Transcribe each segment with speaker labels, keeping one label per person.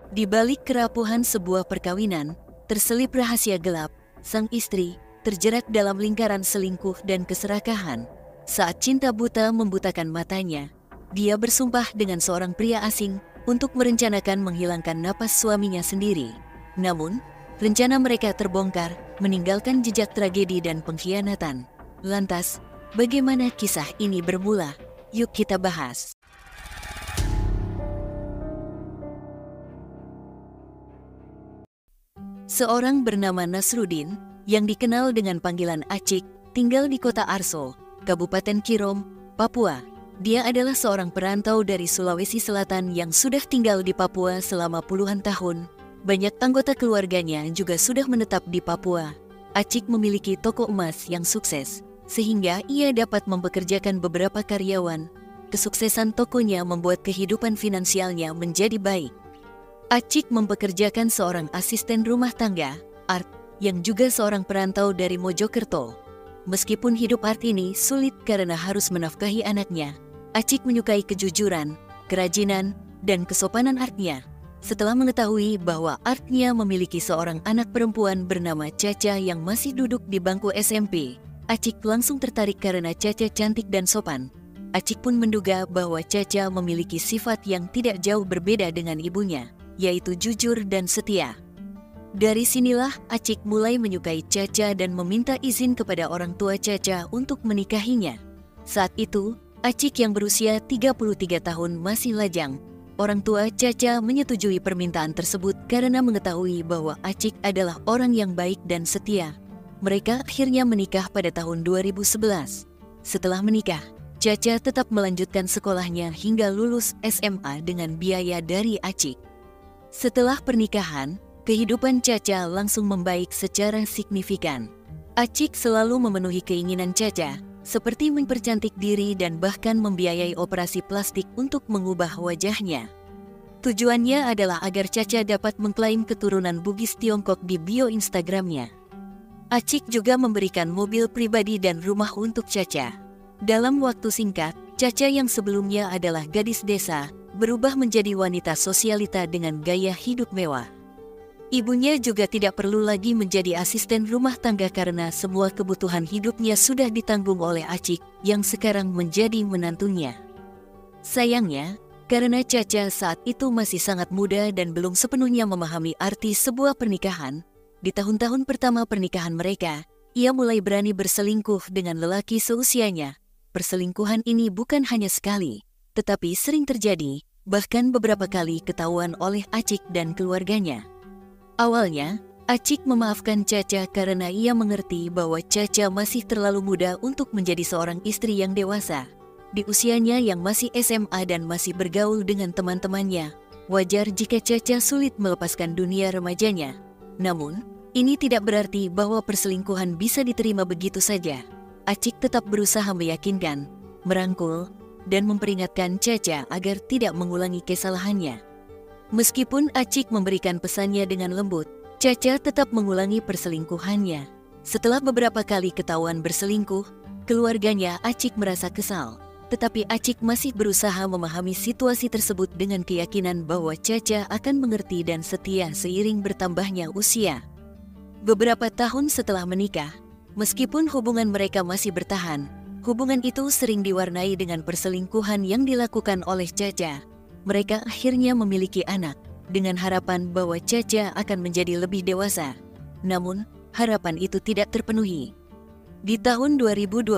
Speaker 1: Di balik kerapuhan sebuah perkawinan, terselip rahasia gelap. Sang istri terjerat dalam lingkaran selingkuh dan keserakahan. Saat cinta buta membutakan matanya, dia bersumpah dengan seorang pria asing untuk merencanakan menghilangkan napas suaminya sendiri. Namun, rencana mereka terbongkar, meninggalkan jejak tragedi dan pengkhianatan. Lantas, bagaimana kisah ini bermula? Yuk kita bahas. Seorang bernama Nasruddin, yang dikenal dengan panggilan Acik, tinggal di kota Arso, Kabupaten Kirom, Papua. Dia adalah seorang perantau dari Sulawesi Selatan yang sudah tinggal di Papua selama puluhan tahun. Banyak anggota keluarganya juga sudah menetap di Papua. Acik memiliki toko emas yang sukses, sehingga ia dapat mempekerjakan beberapa karyawan. Kesuksesan tokonya membuat kehidupan finansialnya menjadi baik. Acik mempekerjakan seorang asisten rumah tangga, Art, yang juga seorang perantau dari Mojokerto. Meskipun hidup Art ini sulit karena harus menafkahi anaknya, Acik menyukai kejujuran, kerajinan, dan kesopanan Artnya. Setelah mengetahui bahwa Artnya memiliki seorang anak perempuan bernama Caca yang masih duduk di bangku SMP, Acik langsung tertarik karena Caca cantik dan sopan. Acik pun menduga bahwa Caca memiliki sifat yang tidak jauh berbeda dengan ibunya, yaitu jujur dan setia. Dari sinilah Acik mulai menyukai Caca dan meminta izin kepada orang tua Caca untuk menikahinya. Saat itu, Acik yang berusia 33 tahun masih lajang. Orang tua Caca menyetujui permintaan tersebut karena mengetahui bahwa Acik adalah orang yang baik dan setia. Mereka akhirnya menikah pada tahun 2011. Setelah menikah, Caca tetap melanjutkan sekolahnya hingga lulus SMA dengan biaya dari Acik. Setelah pernikahan, kehidupan Caca langsung membaik secara signifikan. Acik selalu memenuhi keinginan Caca, seperti mempercantik diri dan bahkan membiayai operasi plastik untuk mengubah wajahnya. Tujuannya adalah agar Caca dapat mengklaim keturunan Bugis Tiongkok di bio Instagramnya. Acik juga memberikan mobil pribadi dan rumah untuk Caca. Dalam waktu singkat, Caca yang sebelumnya adalah gadis desa, berubah menjadi wanita sosialita dengan gaya hidup mewah. Ibunya juga tidak perlu lagi menjadi asisten rumah tangga karena semua kebutuhan hidupnya sudah ditanggung oleh Acik yang sekarang menjadi menantunya. Sayangnya, karena Caca saat itu masih sangat muda dan belum sepenuhnya memahami arti sebuah pernikahan, di tahun-tahun pertama pernikahan mereka, ia mulai berani berselingkuh dengan lelaki seusianya. Perselingkuhan ini bukan hanya sekali, tetapi sering terjadi, bahkan beberapa kali ketahuan oleh Acik dan keluarganya. Awalnya, Acik memaafkan Caca karena ia mengerti bahwa Caca masih terlalu muda untuk menjadi seorang istri yang dewasa. Di usianya yang masih SMA dan masih bergaul dengan teman-temannya, wajar jika Caca sulit melepaskan dunia remajanya. Namun, ini tidak berarti bahwa perselingkuhan bisa diterima begitu saja. Acik tetap berusaha meyakinkan, merangkul, dan memperingatkan Caca agar tidak mengulangi kesalahannya. Meskipun Acik memberikan pesannya dengan lembut, Caca tetap mengulangi perselingkuhannya. Setelah beberapa kali ketahuan berselingkuh, keluarganya Acik merasa kesal. Tetapi Acik masih berusaha memahami situasi tersebut dengan keyakinan bahwa Caca akan mengerti dan setia seiring bertambahnya usia. Beberapa tahun setelah menikah, meskipun hubungan mereka masih bertahan, hubungan itu sering diwarnai dengan perselingkuhan yang dilakukan oleh Caca. Mereka akhirnya memiliki anak, dengan harapan bahwa Caca akan menjadi lebih dewasa. Namun, harapan itu tidak terpenuhi. Di tahun 2020,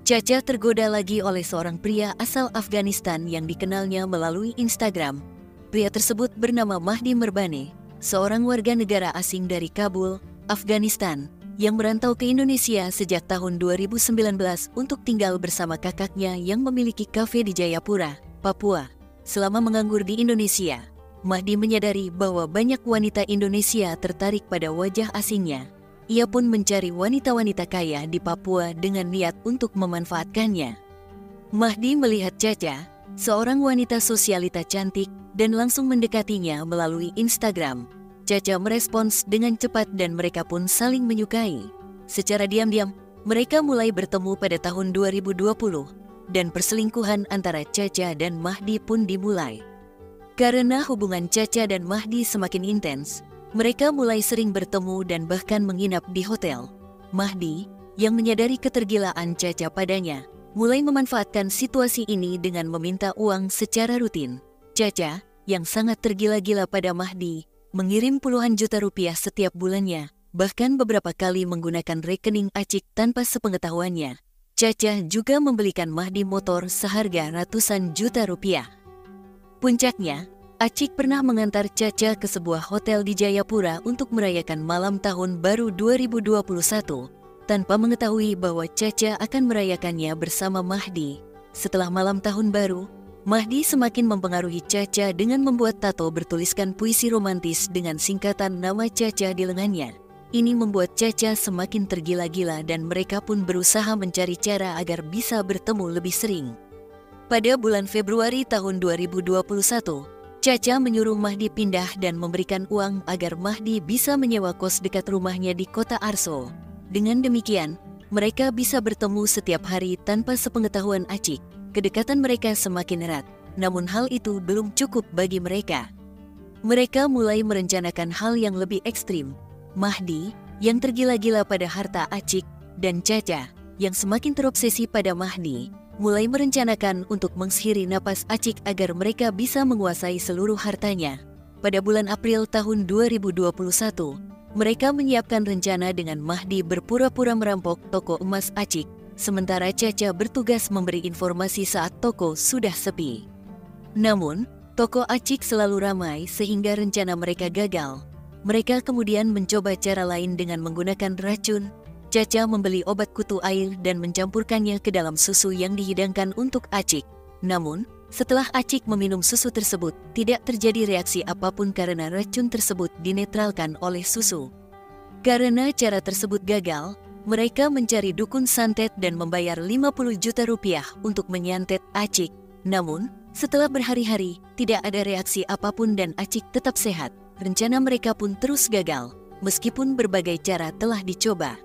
Speaker 1: Caca tergoda lagi oleh seorang pria asal Afghanistan yang dikenalnya melalui Instagram. Pria tersebut bernama Mahdi Merbane, seorang warga negara asing dari Kabul, Afghanistan, yang merantau ke Indonesia sejak tahun 2019 untuk tinggal bersama kakaknya yang memiliki kafe di Jayapura, Papua. Selama menganggur di Indonesia, Mahdi menyadari bahwa banyak wanita Indonesia tertarik pada wajah asingnya. Ia pun mencari wanita-wanita kaya di Papua dengan niat untuk memanfaatkannya. Mahdi melihat Caca, seorang wanita sosialita cantik, dan langsung mendekatinya melalui Instagram. Caca merespons dengan cepat dan mereka pun saling menyukai. Secara diam-diam, mereka mulai bertemu pada tahun 2020, dan perselingkuhan antara Caca dan Mahdi pun dimulai. Karena hubungan Caca dan Mahdi semakin intens, mereka mulai sering bertemu dan bahkan menginap di hotel. Mahdi, yang menyadari ketergilaan Caca padanya, mulai memanfaatkan situasi ini dengan meminta uang secara rutin. Caca, yang sangat tergila-gila pada Mahdi, mengirim puluhan juta rupiah setiap bulannya, bahkan beberapa kali menggunakan rekening Acik tanpa sepengetahuannya. Caca juga membelikan Mahdi motor seharga ratusan juta rupiah. Puncaknya, Acik pernah mengantar Caca ke sebuah hotel di Jayapura untuk merayakan malam tahun baru 2021, tanpa mengetahui bahwa Caca akan merayakannya bersama Mahdi. Setelah malam tahun baru, Mahdi semakin mempengaruhi Caca dengan membuat tato bertuliskan puisi romantis dengan singkatan nama Caca di lengannya. Ini membuat Caca semakin tergila-gila dan mereka pun berusaha mencari cara agar bisa bertemu lebih sering. Pada bulan Februari tahun 2021, Caca menyuruh Mahdi pindah dan memberikan uang agar Mahdi bisa menyewa kos dekat rumahnya di kota Arso. Dengan demikian, mereka bisa bertemu setiap hari tanpa sepengetahuan Acik. Kedekatan mereka semakin erat, namun hal itu belum cukup bagi mereka. Mereka mulai merencanakan hal yang lebih ekstrim. Mahdi, yang tergila-gila pada harta Acik, dan Caca, yang semakin terobsesi pada Mahdi, mulai merencanakan untuk mengakhiri napas Acik agar mereka bisa menguasai seluruh hartanya. Pada bulan April tahun 2021, mereka menyiapkan rencana dengan Mahdi berpura-pura merampok toko emas Acik, sementara Caca bertugas memberi informasi saat toko sudah sepi. Namun, toko Acik selalu ramai sehingga rencana mereka gagal. Mereka kemudian mencoba cara lain dengan menggunakan racun. Caca membeli obat kutu air dan mencampurkannya ke dalam susu yang dihidangkan untuk Acik. Namun, setelah Acik meminum susu tersebut, tidak terjadi reaksi apapun karena racun tersebut dinetralkan oleh susu. Karena cara tersebut gagal, mereka mencari dukun santet dan membayar 50 juta rupiah untuk menyantet Acik. Namun, setelah berhari-hari, tidak ada reaksi apapun dan Acik tetap sehat. Rencana mereka pun terus gagal, meskipun berbagai cara telah dicoba.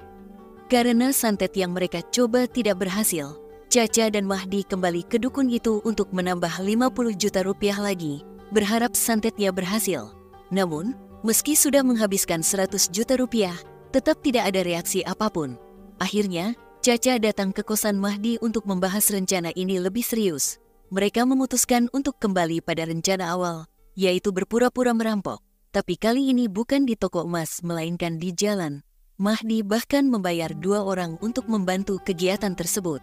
Speaker 1: Karena santet yang mereka coba tidak berhasil, Caca dan Mahdi kembali ke dukun itu untuk menambah 50 juta rupiah lagi, berharap santetnya berhasil. Namun, meski sudah menghabiskan 100 juta rupiah, tetap tidak ada reaksi apapun. Akhirnya, Caca datang ke kosan Mahdi untuk membahas rencana ini lebih serius. Mereka memutuskan untuk kembali pada rencana awal, yaitu berpura-pura merampok. Tapi kali ini bukan di toko emas, melainkan di jalan. Mahdi bahkan membayar 2 orang untuk membantu kegiatan tersebut.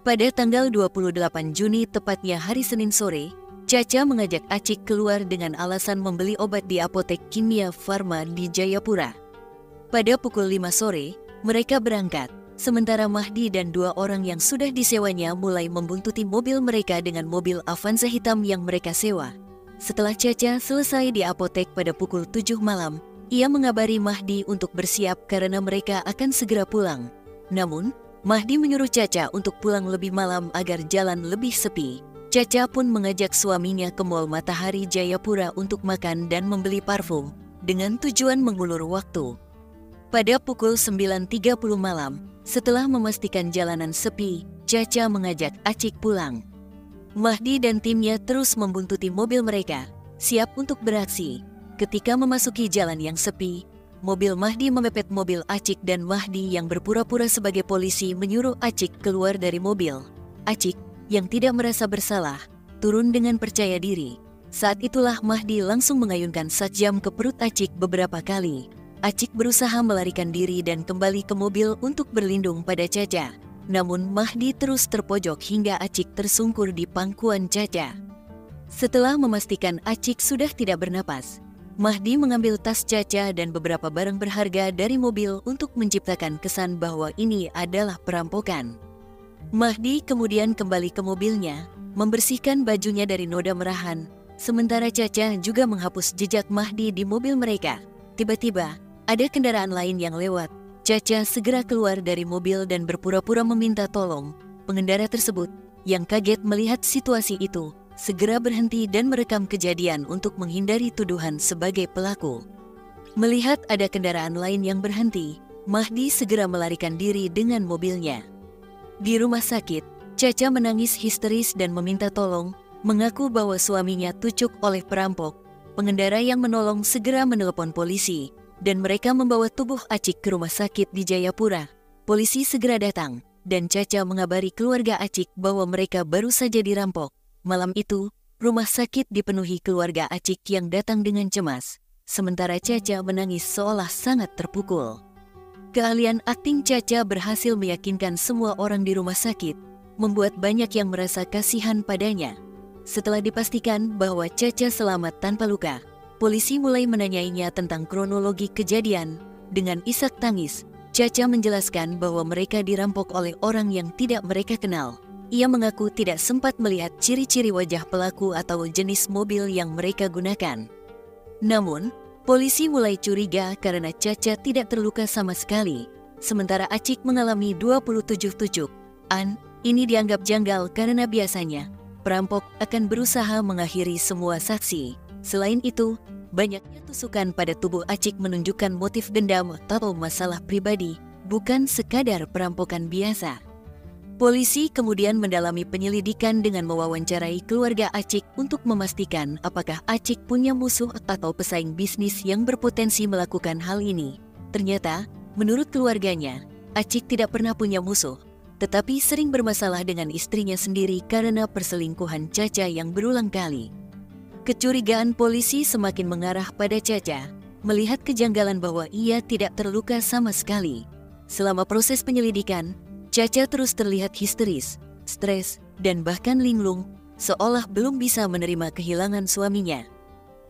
Speaker 1: Pada tanggal 28 Juni, tepatnya hari Senin sore, Caca mengajak Acik keluar dengan alasan membeli obat di apotek Kimia Farma di Jayapura. Pada pukul 5 sore, mereka berangkat, sementara Mahdi dan 2 orang yang sudah disewanya mulai membuntuti mobil mereka dengan mobil Avanza hitam yang mereka sewa. Setelah Caca selesai di apotek pada pukul 7 malam, ia mengabari Mahdi untuk bersiap karena mereka akan segera pulang. Namun, Mahdi menyuruh Caca untuk pulang lebih malam agar jalan lebih sepi. Caca pun mengajak suaminya ke Mall Matahari Jayapura untuk makan dan membeli parfum, dengan tujuan mengulur waktu. Pada pukul 9.30 malam, setelah memastikan jalanan sepi, Caca mengajak Acik pulang. Mahdi dan timnya terus membuntuti mobil mereka, siap untuk beraksi. Ketika memasuki jalan yang sepi, mobil Mahdi memepet mobil Acik dan Mahdi yang berpura-pura sebagai polisi menyuruh Acik keluar dari mobil. Acik, yang tidak merasa bersalah, turun dengan percaya diri. Saat itulah Mahdi langsung mengayunkan satjam ke perut Acik beberapa kali. Acik berusaha melarikan diri dan kembali ke mobil untuk berlindung pada Caca. Namun Mahdi terus terpojok hingga Acik tersungkur di pangkuan Caca. Setelah memastikan Acik sudah tidak bernapas, Mahdi mengambil tas Caca dan beberapa barang berharga dari mobil untuk menciptakan kesan bahwa ini adalah perampokan. Mahdi kemudian kembali ke mobilnya, membersihkan bajunya dari noda merahan, sementara Caca juga menghapus jejak Mahdi di mobil mereka. Tiba-tiba, ada kendaraan lain yang lewat. Caca segera keluar dari mobil dan berpura-pura meminta tolong. Pengendara tersebut, yang kaget melihat situasi itu, segera berhenti dan merekam kejadian untuk menghindari tuduhan sebagai pelaku. Melihat ada kendaraan lain yang berhenti, Mahdi segera melarikan diri dengan mobilnya. Di rumah sakit, Caca menangis histeris dan meminta tolong. mengaku bahwa suaminya tucuk oleh perampok. Pengendara yang menolong segera menelepon polisi, dan mereka membawa tubuh Acik ke rumah sakit di Jayapura. Polisi segera datang, dan Caca mengabari keluarga Acik bahwa mereka baru saja dirampok. Malam itu, rumah sakit dipenuhi keluarga Acik yang datang dengan cemas, sementara Caca menangis seolah sangat terpukul. Keahlian akting Caca berhasil meyakinkan semua orang di rumah sakit, membuat banyak yang merasa kasihan padanya. Setelah dipastikan bahwa Caca selamat tanpa luka, polisi mulai menanyainya tentang kronologi kejadian. Dengan isak tangis, Caca menjelaskan bahwa mereka dirampok oleh orang yang tidak mereka kenal. Ia mengaku tidak sempat melihat ciri-ciri wajah pelaku atau jenis mobil yang mereka gunakan. Namun, polisi mulai curiga karena Caca tidak terluka sama sekali, sementara Acik mengalami 27 tusuk. Ini dianggap janggal karena biasanya perampok akan berusaha mengakhiri semua saksi. Selain itu, banyaknya tusukan pada tubuh Acik menunjukkan motif dendam atau masalah pribadi, bukan sekadar perampokan biasa. Polisi kemudian mendalami penyelidikan dengan mewawancarai keluarga Acik untuk memastikan apakah Acik punya musuh atau pesaing bisnis yang berpotensi melakukan hal ini. Ternyata, menurut keluarganya, Acik tidak pernah punya musuh, tetapi sering bermasalah dengan istrinya sendiri karena perselingkuhan Caca yang berulang kali. Kecurigaan polisi semakin mengarah pada Caca, melihat kejanggalan bahwa ia tidak terluka sama sekali. Selama proses penyelidikan, Caca terus terlihat histeris, stres, dan bahkan linglung, seolah belum bisa menerima kehilangan suaminya.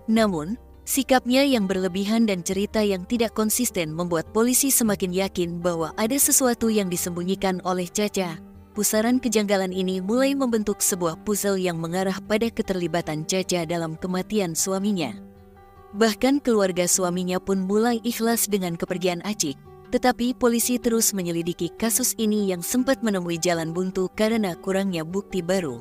Speaker 1: Namun, sikapnya yang berlebihan dan cerita yang tidak konsisten membuat polisi semakin yakin bahwa ada sesuatu yang disembunyikan oleh Caca. Pusaran kejanggalan ini mulai membentuk sebuah puzzle yang mengarah pada keterlibatan Caca dalam kematian suaminya. Bahkan keluarga suaminya pun mulai ikhlas dengan kepergian Acik, tetapi polisi terus menyelidiki kasus ini yang sempat menemui jalan buntu karena kurangnya bukti baru.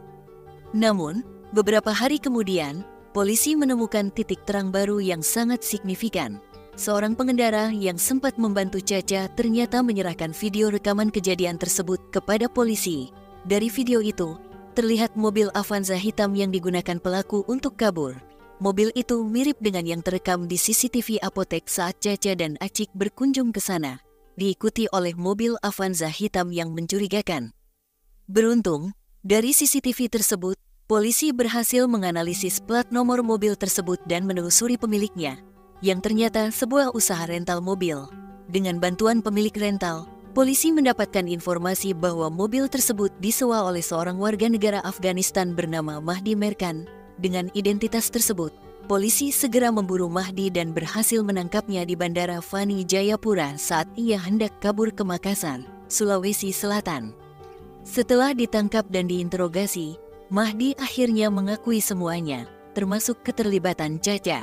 Speaker 1: Namun, beberapa hari kemudian, polisi menemukan titik terang baru yang sangat signifikan. Seorang pengendara yang sempat membantu Caca ternyata menyerahkan video rekaman kejadian tersebut kepada polisi. Dari video itu, terlihat mobil Avanza hitam yang digunakan pelaku untuk kabur. Mobil itu mirip dengan yang terekam di CCTV apotek saat Caca dan Acik berkunjung ke sana, diikuti oleh mobil Avanza hitam yang mencurigakan. Beruntung, dari CCTV tersebut, polisi berhasil menganalisis plat nomor mobil tersebut dan menelusuri pemiliknya, yang ternyata sebuah usaha rental mobil. Dengan bantuan pemilik rental, polisi mendapatkan informasi bahwa mobil tersebut disewa oleh seorang warga negara Afghanistan bernama Mahdi Merkan. Dengan identitas tersebut, polisi segera memburu Mahdi dan berhasil menangkapnya di Bandara Fani Jayapura saat ia hendak kabur ke Makassar, Sulawesi Selatan. Setelah ditangkap dan diinterogasi, Mahdi akhirnya mengakui semuanya, termasuk keterlibatan Caca.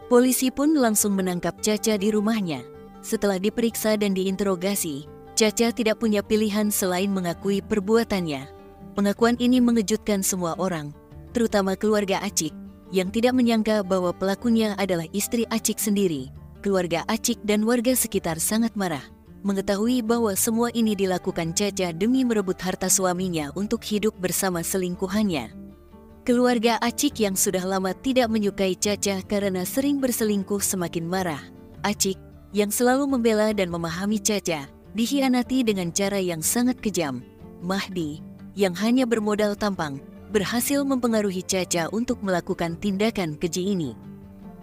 Speaker 1: Polisi pun langsung menangkap Caca di rumahnya. Setelah diperiksa dan diinterogasi, Caca tidak punya pilihan selain mengakui perbuatannya. Pengakuan ini mengejutkan semua orang, terutama keluarga Acik, yang tidak menyangka bahwa pelakunya adalah istri Acik sendiri. Keluarga Acik dan warga sekitar sangat marah, mengetahui bahwa semua ini dilakukan Caca demi merebut harta suaminya untuk hidup bersama selingkuhannya. Keluarga Acik yang sudah lama tidak menyukai Caca karena sering berselingkuh semakin marah. Acik, yang selalu membela dan memahami Caca, dikhianati dengan cara yang sangat kejam. Mahdi, yang hanya bermodal tampang, berhasil mempengaruhi Caca untuk melakukan tindakan keji ini.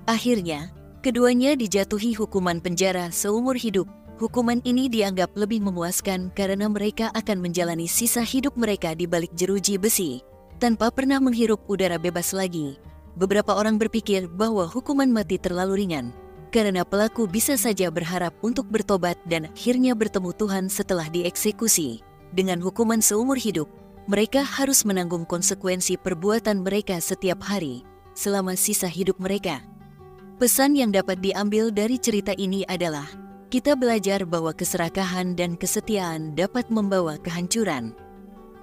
Speaker 1: Akhirnya, keduanya dijatuhi hukuman penjara seumur hidup. Hukuman ini dianggap lebih memuaskan karena mereka akan menjalani sisa hidup mereka di balik jeruji besi, tanpa pernah menghirup udara bebas lagi. Beberapa orang berpikir bahwa hukuman mati terlalu ringan, karena pelaku bisa saja berharap untuk bertobat dan akhirnya bertemu Tuhan setelah dieksekusi. Dengan hukuman seumur hidup, mereka harus menanggung konsekuensi perbuatan mereka setiap hari, selama sisa hidup mereka. Pesan yang dapat diambil dari cerita ini adalah, kita belajar bahwa keserakahan dan kesetiaan dapat membawa kehancuran.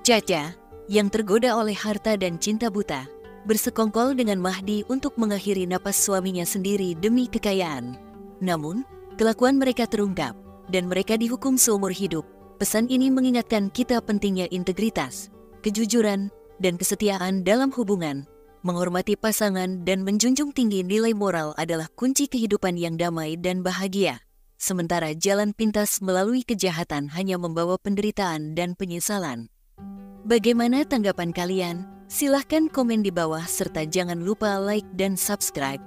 Speaker 1: Caca, yang tergoda oleh harta dan cinta buta, bersekongkol dengan Mahdi untuk mengakhiri napas suaminya sendiri demi kekayaan. Namun, kelakuan mereka terungkap, dan mereka dihukum seumur hidup. Pesan ini mengingatkan kita pentingnya integritas, kejujuran, dan kesetiaan dalam hubungan. Menghormati pasangan dan menjunjung tinggi nilai moral adalah kunci kehidupan yang damai dan bahagia. Sementara jalan pintas melalui kejahatan hanya membawa penderitaan dan penyesalan. Bagaimana tanggapan kalian? Silahkan komen di bawah serta jangan lupa like dan subscribe.